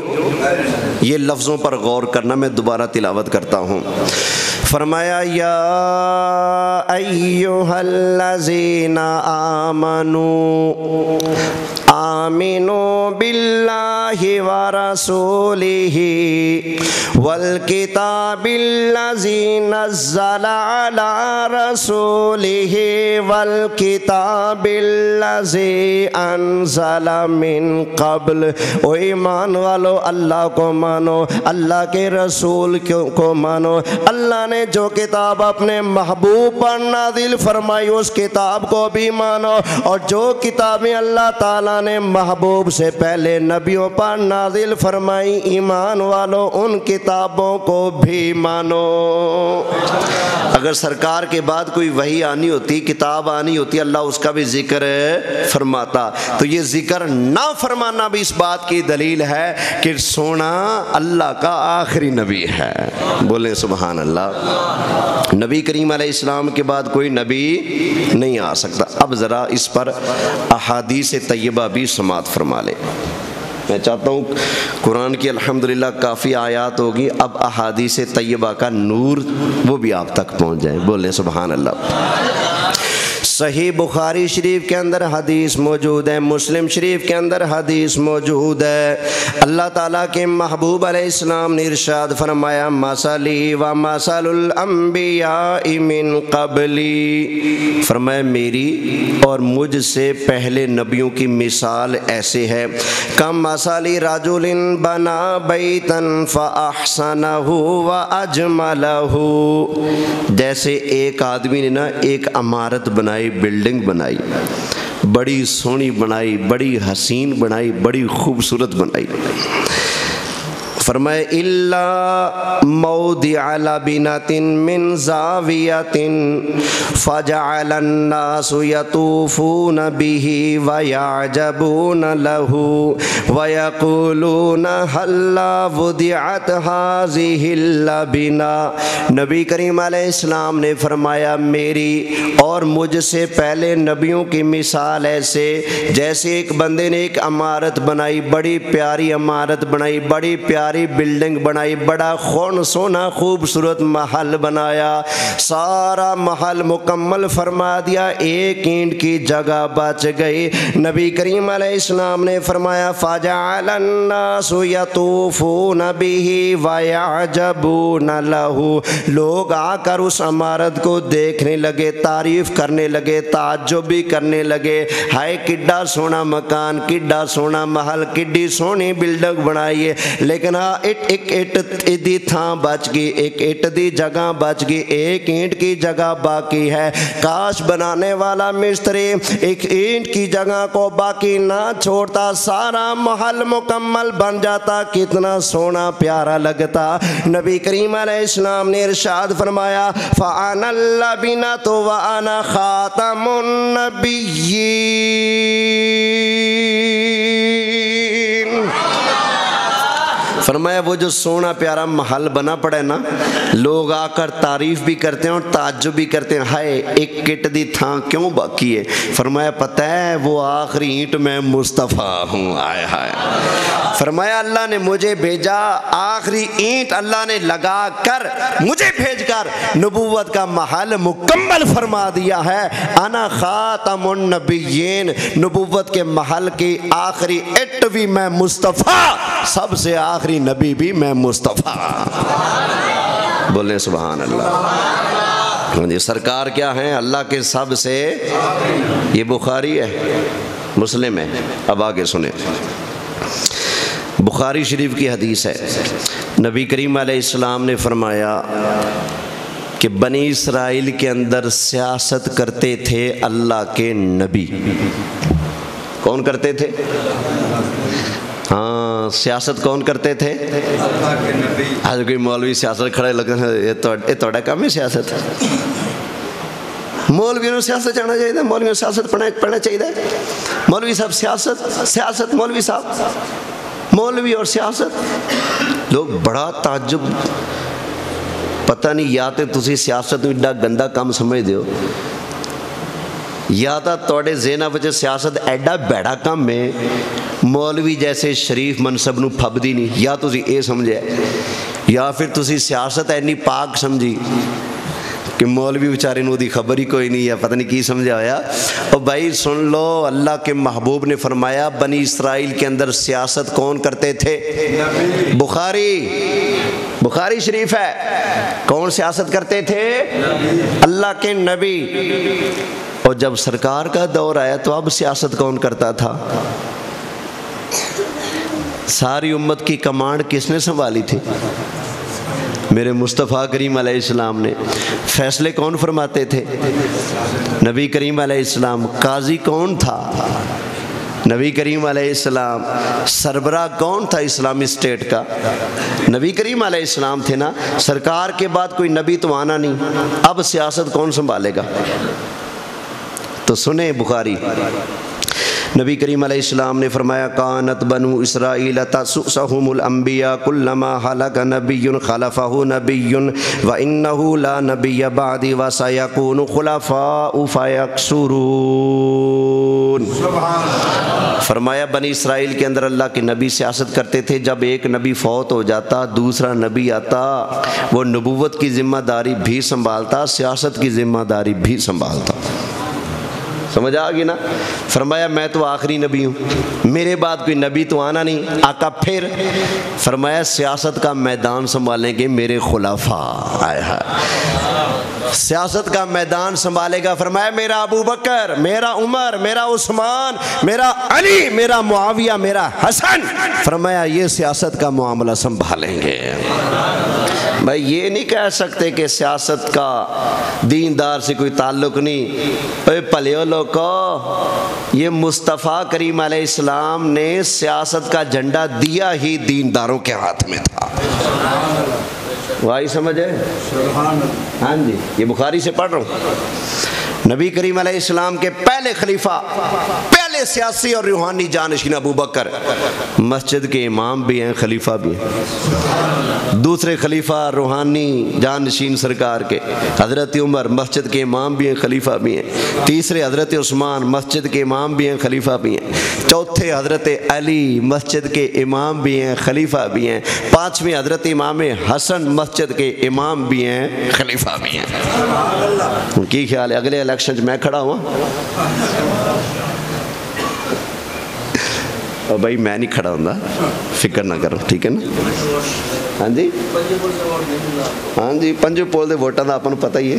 Speaker 1: یہ لفظوں پر غور کرنا، میں دوبارہ تلاوت کرتا ہوں۔ فرمایا، یا ایہا الذین آمنوا آمنوا باللہ ورسولہ والکتاب الذی نزل علی رسولہ والکتاب الذی انزل من قبل۔ او ایمان والو، اللہ کو مانو، اللہ کے رسول کو مانو۔ اللہ نے جو کتاب اپنے محبوب پر نازل فرمائی اس کتاب کو بھی مانو، اور جو کتابیں اللہ تعالیٰ نے محبوب سے پہلے نبیوں پر نازل فرمائی، ایمان والو ان کتابوں کو بھی مانو۔ اگر سرکار کے بعد کوئی وحی آنی ہوتی، کتاب آنی ہوتی، اللہ اس کا بھی ذکر فرماتا۔ تو یہ ذکر نہ فرمانا بھی اس بات کی دلیل ہے کہ سونا اللہ کا آخری نبی ہے، بولیں سبحان اللہ۔ نبی کریم علیہ السلام کے بعد کوئی نبی نہیں آ سکتا۔ اب ذرا اس پر احادیث طیبہ بھی سماعت فرما لے۔ میں چاہتا ہوں قرآن کی الحمدللہ کافی آیات ہوگی، اب احادیث طیبہ کا نور وہ بھی آپ تک پہنچ جائے، بولیں سبحان اللہ۔ صحیح بخاری شریف کے اندر حدیث موجود ہے، مسلم شریف کے اندر حدیث موجود ہے۔ اللہ تعالیٰ کے محبوب علیہ السلام نے ارشاد فرمایا، مثلی و مثل الانبیاء من قبلی، فرمایا میری اور مجھ سے پہلے نبیوں کی مثال ایسے ہے، کم مثلی رجل بنا بیتا فاحسنہ واجملہ، جیسے ایک آدمی نے نا ایک عمارت بنائی، بلڈنگ بنائی، بڑی سونی بنائی، بڑی حسین بنائی، بڑی خوبصورت بنائی۔ فرمائے الا موضع لبنۃ من زاویۃ فجعل الناس یطوفون به ویعجبون له ویقولون هلا وضعت هذه اللبنہ۔ نبی کریم علیہ السلام نے فرمایا میری اور مجھ سے پہلے نبیوں کی مثال ایسے جیسے ایک بندے نے ایک عمارت بنائی، بڑی پیاری عمارت بنائی، بڑی پیاری بلڈنگ بنائی، بڑا خون سونا خوبصورت محل بنایا، سارا محل مکمل فرما دیا، ایک اینٹ کی جگہ بچ گئی۔ نبی کریم علیہ السلام نے فرمایا فَجَعَلَ النَّاسُ يَطُوفُونَ بِهِ وَيَعْجَبُونَ لَهُ، لوگ آ کر اس عمارت کو دیکھنے لگے، تعریف کرنے لگے، تعجب بھی کرنے لگے، ہائے کڈا سونا مکان، کڈا سونا محل، کڈی سونی بلڈنگ بنائی ہے، لیکن ایک اینٹ دی تھاں بچ گئی، ایک اینٹ دی جگہ بچ گئی، ایک اینٹ کی جگہ باقی ہے۔ کاش بنانے والا مستری ایک اینٹ کی جگہ کو باقی نہ چھوڑتا، سارا محل مکمل بن جاتا، کتنا سونا پیارا لگتا۔ نبی کریم علیہ السلام نے ارشاد فرمایا فَأَنَا اللَّبِنَةُ وَأَنَا خَاتَمُ النَّبِيِّينَ۔ فرمایا وہ جو سونا پیارا محل بنا پڑا ہے نا، لوگ آ کر تعریف بھی کرتے ہیں اور تعجب بھی کرتے ہیں، ہائے ایک کٹ دی تھاں کیوں باقی ہے؟ فرمایا پتہ ہے وہ آخری اینٹ میں مصطفیٰ ہوں، آئے ہائے۔ فرمایا اللہ نے مجھے بھیجا، آخری اینٹ اللہ نے لگا کر مجھے بھیج کر نبوت کا محل مکمل فرما دیا ہے۔ انا خاتم النبیین، نبوت کے محل کی آخری اینٹ بھی میں مصطفیٰ، سب سے آخری نبی بھی میں مصطفیٰ۔ بولیں سبحان اللہ۔ یہ سرکار کیا ہیں؟ اللہ کے سب سے، یہ بخاری ہے، مسلم ہے۔ اب آگے سنیں، بخاری شریف کی حدیث ہے، نبی کریم علیہ السلام نے فرمایا کہ بنی اسرائیل کے اندر سیاست کرتے تھے اللہ کے نبی۔ کون کرتے تھے؟ ہاں، سیاست کون کرتے تھے؟ آج کوئی مولوی سیاست کھڑے لگتے ہیں، یہ توڑا کام ہے سیاست۔ مولویوں نے سیاست جانا چاہیے، مولویوں سیاست پڑھنا چاہیے۔ مولوی صاحب سیاست، مولوی صاحب، مولوی اور سیاست۔ لوگ بڑا تعجب، پتہ نہیں یا تے تسی سیاست میں ایڈا گندا کام سمجھ دیو، یا تا توڑے ذہن وچ سیاست ایڈا بیڑا کام میں مولوی جیسے شریف منصب نو پھبدی نہیں، یا تسی اے سمجھے، یا پھر تسی سیاست اینی پاک سمجھی کہ مولوی بیچارے نو دی خبر ہی کوئی نہیں، یا پتہ نہیں کی سمجھا ہویا۔ اور بھائی سن لو، اللہ کے محبوب نے فرمایا بنی اسرائیل کے اندر سیاست کون کرتے تھے؟ بخاری شریف ہے، کون سیاست کرتے تھے؟ اللہ کے نبی۔ اور جب سرکار کا دور آیا تو اب سیاست کون کرتا تھا؟ ساری امت کی کمانڈ کس نے سنبھالی تھی؟ میرے مصطفیٰ کریم علیہ السلام نے۔ فیصلے کون فرماتے تھے؟ نبی کریم علیہ السلام۔ قاضی کون تھا؟ نبی کریم علیہ السلام۔ سربراہ کون تھا اسلامی اسٹیٹ کا؟ نبی کریم علیہ السلام تھے نا۔ سرکار کے بعد کوئی نبی تو آنا نہیں، اب سیاست کون سنبھالے گا؟ تو سنیں بخاری، نبی کریم علیہ السلام نے فرمایا کانت بنو اسرائیل تسؤسهم الانبیاء کلما ہلک نبی خلفہ نبی وانہ لا نبی بعدی وسیکون خلفاء فیکثرون۔ فرمایا بنی اسرائیل کے اندر اللہ کے نبی سیاست کرتے تھے، جب ایک نبی فوت ہو جاتا دوسرا نبی آتا، وہ نبوت کی ذمہ داری بھی سنبھالتا، سیاست کی ذمہ داری بھی سنبھالتا۔ سمجھ آ گئی نا؟ فرمایا میں تو آخری نبی ہوں، میرے بعد کوئی نبی تو آنا نہیں۔ آقا پھر فرمایا سیاست کا میدان سنبھالیں گے میرے خلفاء۔ آئے ہائے، سیاست کا میدان سنبھالے گا، فرمایا میرا ابو بکر، میرا عمر، میرا عثمان، میرا علی، میرا معاویہ، میرا حسن، فرمایا یہ سیاست کا معاملہ سنبھالیں گے۔ بھائی یہ نہیں کہہ سکتے کہ سیاست کا دیندار سے کوئی تعلق نہیں. اے پلیو لوگو، یہ مصطفیٰ کریم علیہ السلام نے سیاست کا جھنڈا دیا ہی دینداروں کے ہاتھ میں تھا. وہی سمجھے؟ ہاں جی، یہ بخاری سے پڑھ رہا ہوں. نبی کریم علیہ السلام کے پہلے خلیفہ، پہلے سیاسی اور روحانی جانشین ابو بکر مسجد کے امام بھی ہیں، خلیفہ بھی ہیں. دوسرے خلیفہ روحانی جانشین سرکار کے حضرت عمر مسجد کے امام بھی ہیں، خلیفہ بھی ہیں. تیسرے حضرت عثمان مسجد کے امام بھی ہیں، خلیفہ بھی ہیں. چوتھے حضرت علی مسجد کے امام بھی ہیں، خلیفہ بھی ہیں. پانچویں حضرت امام حسن مسجد کے امام بھی ہیں، خلیفہ بھی ہیں. ان کی خیال ہے اگلے الیکشن میں کھڑا ہوا؟ اور بھائی میں نہیں کھڑا ہوں، فکر نہ کرو، ٹھیک ہے نا؟ ہاں جی، ہاں جی، پنجو پول دے ووٹاں دا آپ کو پتہ ہی ہے.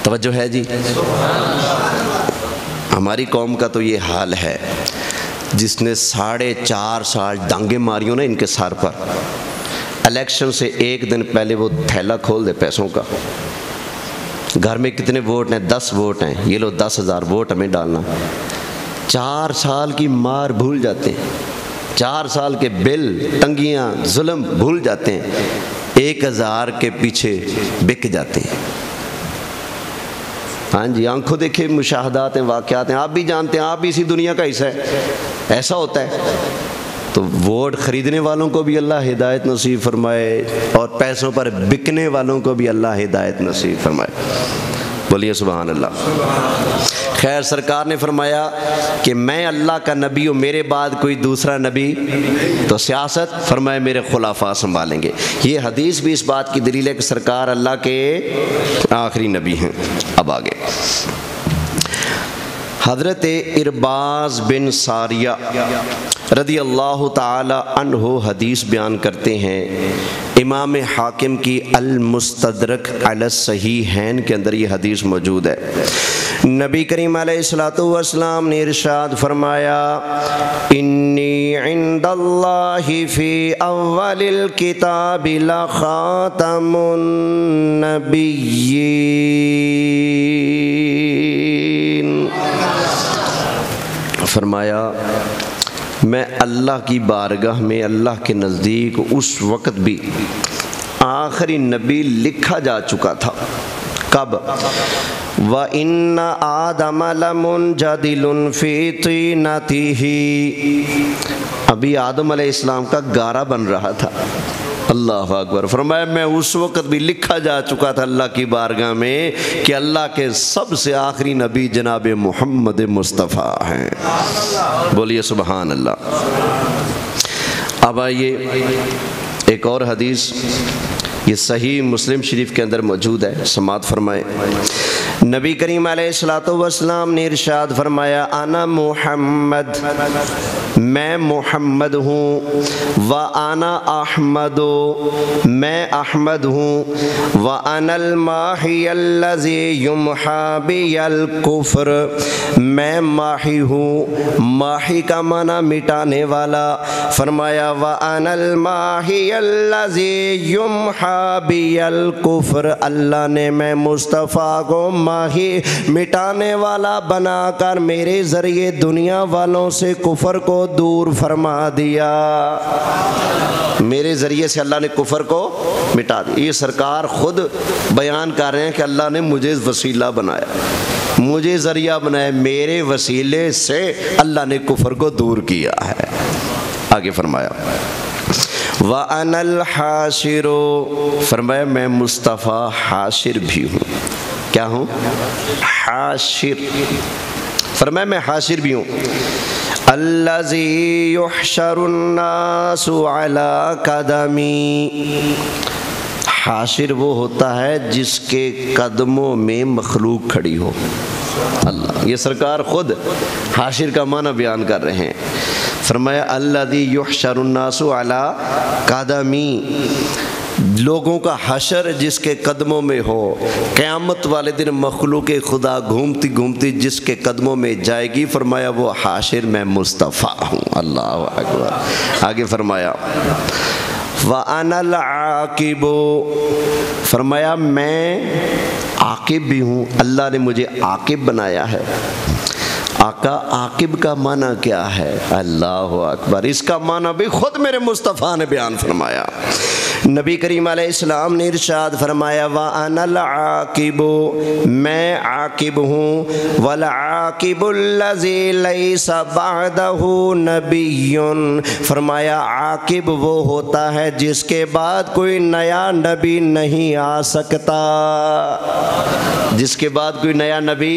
Speaker 1: توجہ ہے جی؟ ہماری قوم کا تو یہ حال ہے، جس نے 4.5 سال ڈانگیں ماری ہوں نا ان کے سر پر، الیکشن سے ایک دن پہلے وہ تھیلا کھول دے پیسوں کا. گھر میں کتنے ووٹ ہیں؟ 10 ووٹ ہیں، یہ لو 10,000 ووٹ ہمیں ڈالنا. 4 سال کی مار بھول جاتے ہیں، 4 سال کے بل، تنگیاں، ظلم بھول جاتے ہیں، 1,000 کے پیچھے بک جاتے ہیں. ہاں جی، آنکھوں دیکھے مشاہدات ہیں، واقعات ہیں، آپ بھی جانتے ہیں، آپ بھی اسی دنیا کا حصہ ہے. ایسا ہوتا ہے. تو ووٹ خریدنے والوں کو بھی اللہ ہدایت نصیب فرمائے اور پیسوں پر بکنے والوں کو بھی اللہ ہدایت نصیب فرمائے. بولیے سبحان اللہ. خیر، سرکار نے فرمایا کہ میں اللہ کا نبی ہوں، میرے بعد کوئی دوسرا نبی، تو سیاست فرمایا میرے خلفاء سنبھالیں گے. یہ حدیث بھی اس بات کی دلیل ہے کہ سرکار اللہ کے آخری نبی ہیں. اب آگے حضرت ارباز بن ساریہ رضی اللہ تعالی عنہ حدیث بیان کرتے ہیں. امام حاکم کی المستدرک علی الصحیحین کے اندر یہ حدیث موجود ہے. نبی کریم علیہ السلام نے ارشاد فرمایا، انی عند اللہ فی اول الکتاب لخاتم النبیین. فرمایا میں اللہ کی بارگاہ میں، اللہ کے نزدیک اس وقت بھی آخری نبی لکھا جا چکا تھا. کب؟ وَإِنَّ آدَمَ لَمُنْجَدِلٌ فِي طِينَتِهِ، ابھی آدم علیہ السلام کا گارا بن رہا تھا. اللہ اکبر. فرمایا میں اس وقت بھی لکھا جا چکا تھا اللہ کی بارگاہ میں کہ اللہ کے سب سے آخری نبی جناب محمد مصطفیٰ ہیں. بولیے سبحان اللہ. اب آئیے ایک اور حدیث، یہ صحیح مسلم شریف کے اندر موجود ہے، سماعت فرمائیں. نبی کریم علیہ السلام نے ارشاد فرمایا، انا محمد، میں محمد ہوں، وانا احمد، میں احمد ہوں، وانا الماحی الذی یمحی بی الکفر، میں ماحی ہوں، ماحی کا معنی مٹانے والا. فرمایا وانا الماحی الذی یمحی بی الکفر، اللہ نے میں مصطفیٰ کو ماحی مٹانے والا بنا کر میرے ذریعے دنیا والوں سے کفر کو دور فرما دیا. میرے ذریعے سے اللہ نے کفر کو مٹا دیا. یہ سرکار خود بیان کر رہے ہیں کہ اللہ نے مجھے وسیلہ بنایا، مجھے ذریعہ بنایا، میرے وسیلے سے اللہ نے کفر کو دور کیا ہے. آگے فرمایا وَأَنَا الْحَاشِرُ، فرمایا میں مصطفیٰ حاشر بھی ہوں. کیا ہوں؟ حاشر. فرمایا میں حاشر بھی ہوں. الَّذِي يُحْشَرُ النَّاسُ عَلَىٰ قَدَمِي، حاشر وہ ہوتا ہے جس کے قدموں میں مخلوق کھڑی ہو. اللہ، یہ سرکار خود حاشر کا معنی بیان کر رہے ہیں. فرمایا الذی یحشر الناس علی قدمی، لوگوں کا حشر جس کے قدموں میں ہو. قیامت والے دن مخلوق خدا گھومتی گھومتی جس کے قدموں میں جائے گی. فرمایا وہ حاشر میں مصطفیٰ ہوں. اللہ اکبر. آگے فرمایا وَأَنَا الْعَاقِبُ، فرمایا میں عاقب بھی ہوں، اللہ نے مجھے عاقب بنایا ہے۔ آقا عاقب کا معنی کیا ہے؟ اللہ اکبر، اس کا معنی بھی خود میرے مصطفیٰ نے بیان فرمایا۔ نبی کریم علیہ السلام نے ارشاد فرمایا وَأَنَا الْعَاقِبُ، میں عاقب ہوں، وَالْعَاقِبُ الَّذِي لَيْسَ بَعْدَهُ نَبِيٌّ، فرمایا عاقب وہ ہوتا ہے جس کے بعد کوئی نیا نبی نہیں آ سکتا، جس کے بعد کوئی نیا نبی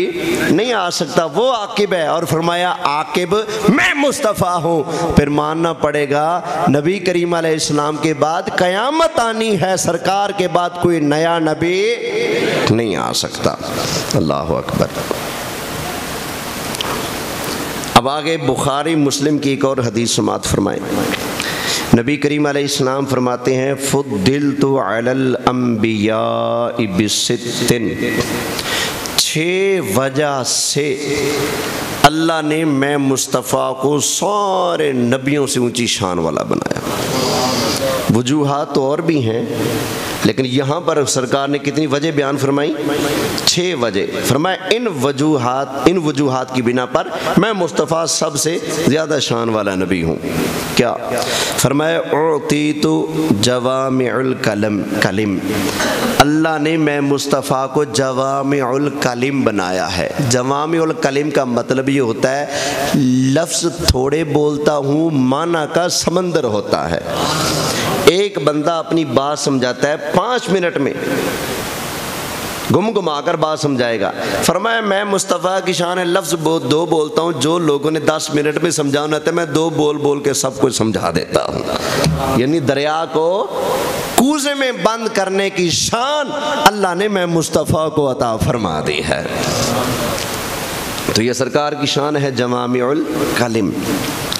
Speaker 1: نہیں آ سکتا، وہ عاقب ہے۔ اور فرمایا عاقب میں مصطفیٰ ہوں، پھر ماننا پڑے گا نبی کریم علیہ السلام کے بعد قیامت آنی ہے، سرکار کے بعد کوئی نیا نبی نہیں آ سکتا۔ اللہ اکبر۔ اب آگے بخاری مسلم کی ایک اور حدیث سماعت فرمائیں۔ نبی کریم علیہ السلام فرماتے ہیں فضلت علی الانبیاء بست، 6 وجہ سے اللہ نے میں مصطفیٰ کو سارے نبیوں سے اونچی شان والا بنایا۔ وجوہات تو اور بھی ہیں، لیکن یہاں پر سرکار نے کتنی وجہ بیان فرمائی؟ 6 وجہ۔ فرمایا ان وجوہات کی بنا پر میں مصطفیٰ سب سے زیادہ شان والا نبی ہوں۔ کیا؟ فرمایا اعطیت جوامع الکلم، اللہ نے میں مصطفیٰ کو جوامع الکلم بنایا ہے۔ جوامع الکلم کا مطلب یہ ہوتا ہے لفظ تھوڑے بولتا ہوں، معنی کا سمندر ہوتا ہے۔ ایک بندہ اپنی بات سمجھاتا ہے 5 منٹ میں، گما کر بات سمجھائے گا۔ فرمایا میں مصطفیٰ کی شان ہے لفظ 2 بولتا ہوں، جو لوگوں نے 10 منٹ میں سمجھانا ہے میں 2 بول کے سب کچھ سمجھا دیتا ہوں۔ یعنی دریا کو کوزے میں بند کرنے کی شان اللہ نے میں مصطفیٰ کو عطا فرما دی ہے۔ تو یہ سرکار کی شان ہے جوامع الکلم۔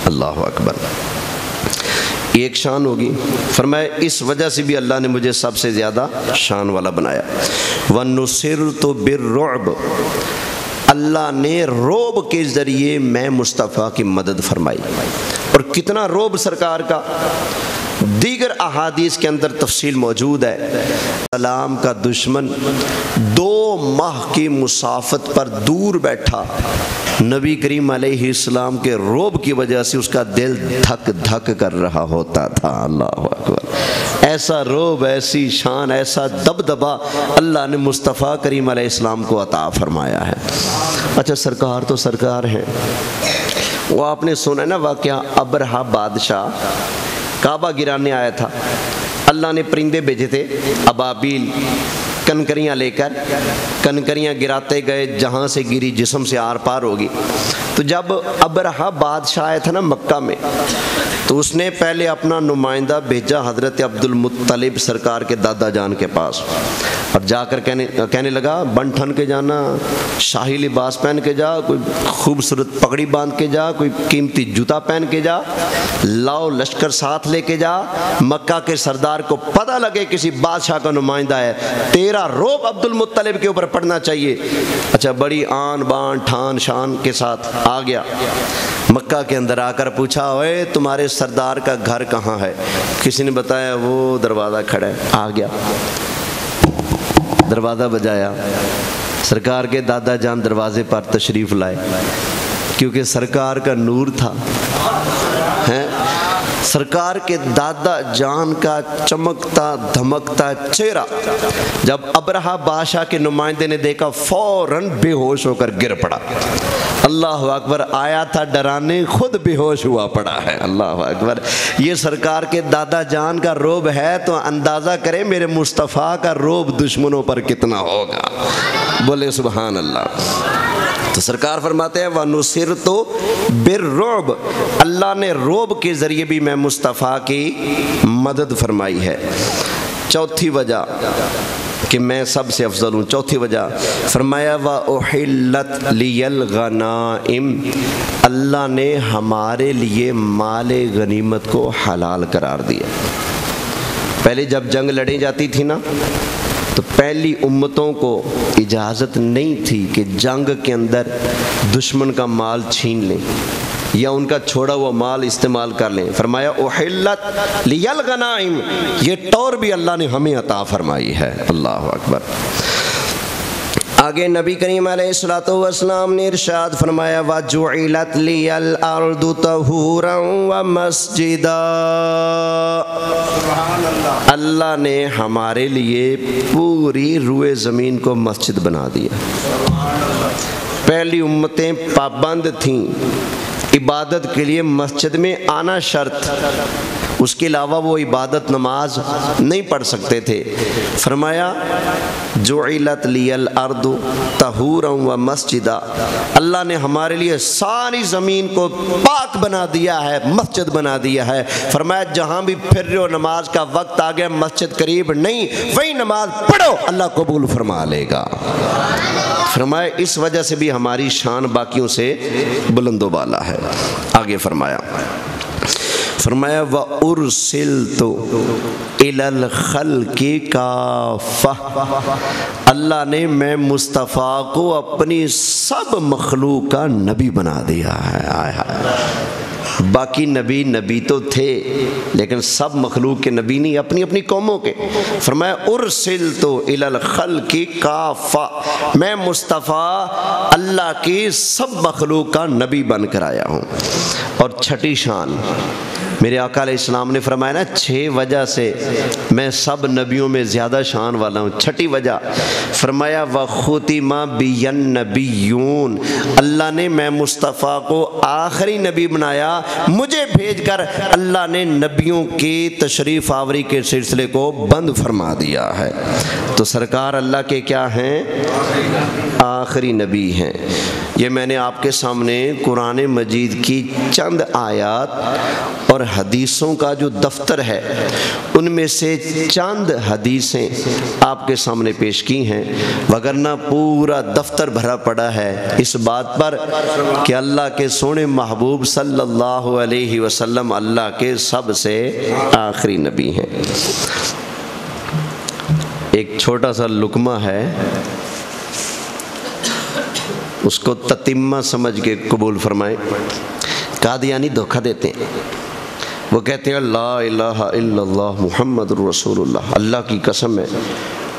Speaker 1: اللہ اکبر۔ ایک شان ہوگی، فرمایا اس وجہ سے بھی اللہ نے مجھے سب سے زیادہ شان والا بنایا۔ وَنُصِرْتُ بِالرُّعْبِ، اللہ نے رعب کے ذریعے میں مصطفیٰ کی مدد فرمائی۔ اور کتنا رعب سرکار کا، دیگر احادیث کے اندر تفصیل موجود ہے۔ سلام کا دشمن 2 ماہ کی مسافت پر دور بیٹھا، نبی کریم علیہ السلام کے رعب کی وجہ سے اس کا دل دھک دھک کر رہا ہوتا تھا۔ اللہ اکبر۔ ایسا رعب، ایسی شان، ایسا دبدبا اللہ نے مصطفیٰ کریم علیہ السلام کو عطا فرمایا ہے۔ اچھا سرکار تو سرکار ہیں، وہ آپ نے سنا نا واقعہ ابرہہ بادشاہ کعبہ گرانے آیا تھا، اللہ نے پرندے بھیجے تھے ابابیل، کنکریاں لے کر کنکریاں گراتے گئے، جہاں سے گری جسم سے آر پار ہوگی۔ تو جب ابرہہ بادشاہ آیا تھا نا مکہ میں، تو اس نے پہلے اپنا نمائندہ بھیجا حضرت عبد المطلب سرکار کے دادا جان کے پاس، اور جا کر کہنے لگا بن ٹھن کے جانا، شاہی لباس پہن کے جا، کوئی خوبصورت پگڑی باندھ کے جا، کوئی قیمتی جوتا پہن کے جا، لاؤ لشکر ساتھ لے کے جا، مکہ کے سردار کو پتہ لگے کسی بادشاہ کا نمائندہ ہے، تیرا رعب عبد المطلب کے اوپر پڑنا چاہیے۔ اچھا بڑی آن بان ٹھان شان کے ساتھ آ گیا، مکہ کے اندر آ کر پوچھا اوے تمہارے سردار کا گھر کہاں ہے؟ کسی نے بتایا وہ دروازہ کھڑا ہے۔ آ گیا، دروازہ بجایا، سرکار کے دادا جان دروازے پر تشریف لائے، کیونکہ سرکار کا نور تھا۔ سرکار کے دادا جان کا چمکتا دھمکتا چہرہ جب ابرہہ بادشاہ کے نمائندے نے دیکھا، فوراً بے ہوش ہو کر گر پڑا۔ اللہ اکبر، آیا تھا ڈرانے، خود بے ہوش ہوا پڑا ہے۔ اللہ اکبر، یہ سرکار کے دادا جان کا رعب ہے تو اندازہ کریں میرے مصطفیٰ کا رعب دشمنوں پر کتنا ہوگا۔ بولے سبحان اللہ۔ تو سرکار فرماتے ہیں وَنُصِرْتُ بِالرُّعْبِ، اللہ نے رعب کے ذریعے بھی میں مصطفیٰ کی مدد فرمائی ہے۔ چوتھی وجہ کہ میں سب سے افضل ہوں، چوتھی وجہ فرمایا وَأُحِلَّتْ لِيَ الْغَنَائِمُ، اللہ نے ہمارے لیے مال غنیمت کو حلال قرار دیا۔ پہلے جب جنگ لڑی جاتی تھی نا، تو پہلی امتوں کو اجازت نہیں تھی کہ جنگ کے اندر دشمن کا مال چھین لیں۔ یا ان کا چھوڑا ہوا مال استعمال کر لیں۔ فرمایا احلت لی الغنائم، یہ ٹور بھی اللہ نے ہمیں عطا فرمائی ہے۔ اللہ اکبر۔ آگے نبی کریم علیہ الصلوۃ والسلام نے ارشاد فرمایا وَجُعِلَتْ لِيَ الْأَرْضُ طَهُورًا وَمَسْجِدًا، اللہ نے ہمارے لیے پوری روئے زمین کو مسجد بنا دیا۔ پہلی امتیں پابند تھیں، عبادت کے لیے مسجد میں آنا شرط، اس کے علاوہ وہ عبادت نماز نہیں پڑھ سکتے تھے۔ فرمایا جعلت لی الارض طہورا ومسجدا، اللہ نے ہمارے لیے ساری زمین کو پاک بنا دیا ہے، مسجد بنا دیا ہے۔ فرمایا جہاں بھی پھر رہے ہو نماز کا وقت آ گیا، مسجد قریب نہیں، وہی نماز پڑھو، اللہ قبول فرما لے گا۔ فرمایا اس وجہ سے بھی ہماری شان باقیوں سے بلند و بالا ہے۔ آگے فرمایا وَأُرْسِلْتُ إِلَى الْخَلْقِ كَافَّةً، اللہ نے میں مصطفیٰ کو اپنی سب مخلوق کا نبی بنا دیا ہے۔ باقی نبی تو تھے لیکن سب مخلوق کے نبی نہیں، اپنی اپنی قوموں کے۔ فرمایا ارسلت الی الخلق کافہ، میں مصطفیٰ اللہ کی سب مخلوق کا نبی بن کر آیا ہوں۔ اور چھٹی شان میرے آقا علیہ السلام نے فرمایا نا 6 وجہ سے میں سب نبیوں میں زیادہ شان والا ہوں۔ چھٹی وجہ فرمایا وَخُتِمَ بِيَ النَّبِيُّونَ، اللہ نے میں مصطفیٰ کو آخری نبی بنایا، مجھے بھیج کر اللہ نے نبیوں کی تشریف آوری کے سلسلے کو بند فرما دیا ہے۔ تو سرکار اللہ کے کیا ہیں؟ آخری نبی ہیں۔ یہ میں نے آپ کے سامنے قرآن مجید کی چند آیات اور حدیثوں کا جو دفتر ہے ان میں سے چند حدیثیں آپ کے سامنے پیش کی ہیں، وگرنہ پورا دفتر بھرا پڑا ہے اس بات پر کہ اللہ کے سونے محبوب صلی اللہ علیہ وسلم اللہ کے سب سے آخری نبی ہیں۔ ایک چھوٹا سا لقمہ ہے، اس کو تتمہ سمجھ کے قبول فرمائیں۔ قادیانی دھوکہ دیتے ہیں، وہ کہتے ہیں لا الہ الا اللہ محمد رسول اللہ، اللہ کی قسم ہے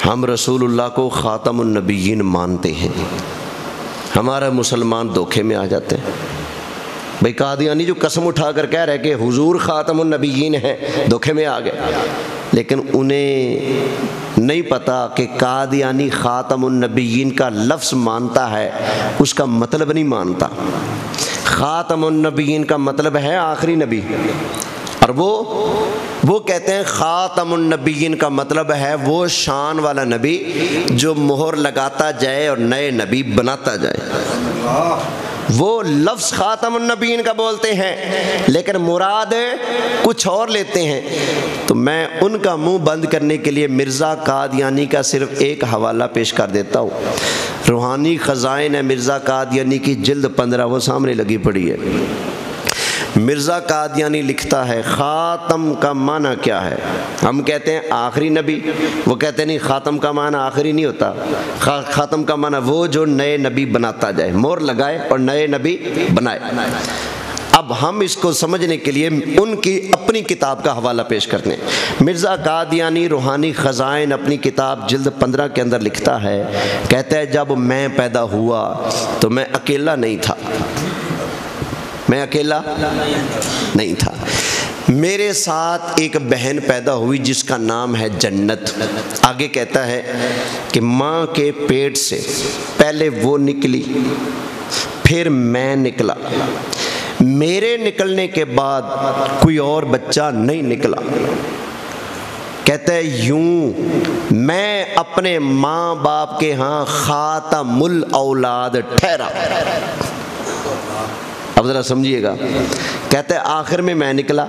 Speaker 1: ہم رسول اللہ کو خاتم النبیین مانتے ہیں۔ ہمارا مسلمان دھوکے میں آ جاتے ہیں۔ بھئی قادیانی جو قسم اٹھا کر کہہ رہے کہ حضور خاتم النبیین ہیں، دھوکے میں آ گئے، لیکن انہیں نہیں پتا کہ قادیانی خاتم النبیین کا لفظ مانتا ہے، اس کا مطلب نہیں مانتا۔ خاتم النبیین کا مطلب ہے آخری نبی، اور وہ کہتے ہیں خاتم النبیین کا مطلب ہے وہ شان والا نبی جو مہر لگاتا جائے اور نئے نبی بناتا جائے۔ وہ لفظ خاتم النبیین کا بولتے ہیں لیکن مراد کچھ اور لیتے ہیں۔ تو میں ان کا منہ بند کرنے کے لیے مرزا قادیانی کا صرف ایک حوالہ پیش کر دیتا ہوں۔ روحانی خزائن ہے مرزا قادیانی کی جلد 15، وہ سامنے لگی پڑی ہے۔ مرزا قادیانی لکھتا ہے خاتم کا معنی کیا ہے؟ ہم کہتے ہیں آخری نبی، وہ کہتے ہیں نہیں، خاتم کا معنی آخری نہیں ہوتا، خاتم کا معنی وہ جو نئے نبی بناتا جائے، مہر لگائے اور نئے نبی بنائے۔ اب ہم اس کو سمجھنے کے لیے ان کی اپنی کتاب کا حوالہ پیش کرتے ہیں۔ مرزا قادیانی روحانی خزائن اپنی کتاب جلد 15 کے اندر لکھتا ہے، کہتا ہے جب میں پیدا ہوا تو میں اکیلا نہیں تھا، میں اکیلا نہیں تھا، میرے ساتھ ایک بہن پیدا ہوئی جس کا نام ہے جنت۔ آگے کہتا ہے کہ ماں کے پیٹ سے پہلے وہ نکلی، پھر میں نکلا، میرے نکلنے کے بعد کوئی اور بچہ نہیں نکلا۔ کہتا ہے یوں میں اپنے ماں باپ کے ہاں خاتم الاولاد ٹھہرا۔ اب ذرا سمجھیے گا، کہتا ہے آخر میں نکلا،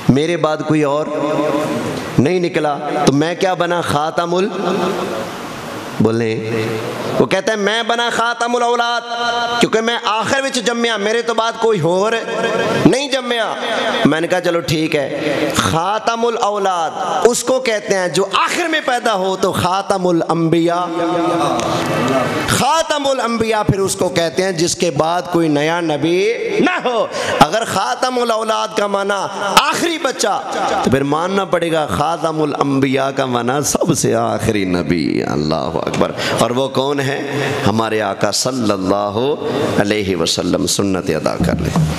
Speaker 1: میرے بعد کوئی اور نہیں نکلا، تو میں کیا بنا؟ خاتم بولیں وہ کہتا ہے میں بنا خاتم الاولاد کیونکہ میں آخر وچ جمیا، میرے تو بعد کوئی اور نہیں جمیا۔ میں نے کہا چلو ٹھیک ہے، خاتم الاولاد اس کو کہتے ہیں جو آخر میں پیدا ہو تو خاتم الانبیاء، خاتم الانبیاء پھر اس کو کہتے ہیں جس کے بعد کوئی نیا نبی نہ ہو۔ اگر خاتم الاولاد کا معنی آخری بچہ تو پھر ماننا پڑے گا خاتم الانبیاء کا معنی سب سے آخری نبی۔ اللہ اکبر۔ اور وہ کون ہے؟ ہمارے آقا صلی اللہ علیہ وسلم۔ سنت ادا کر لیں۔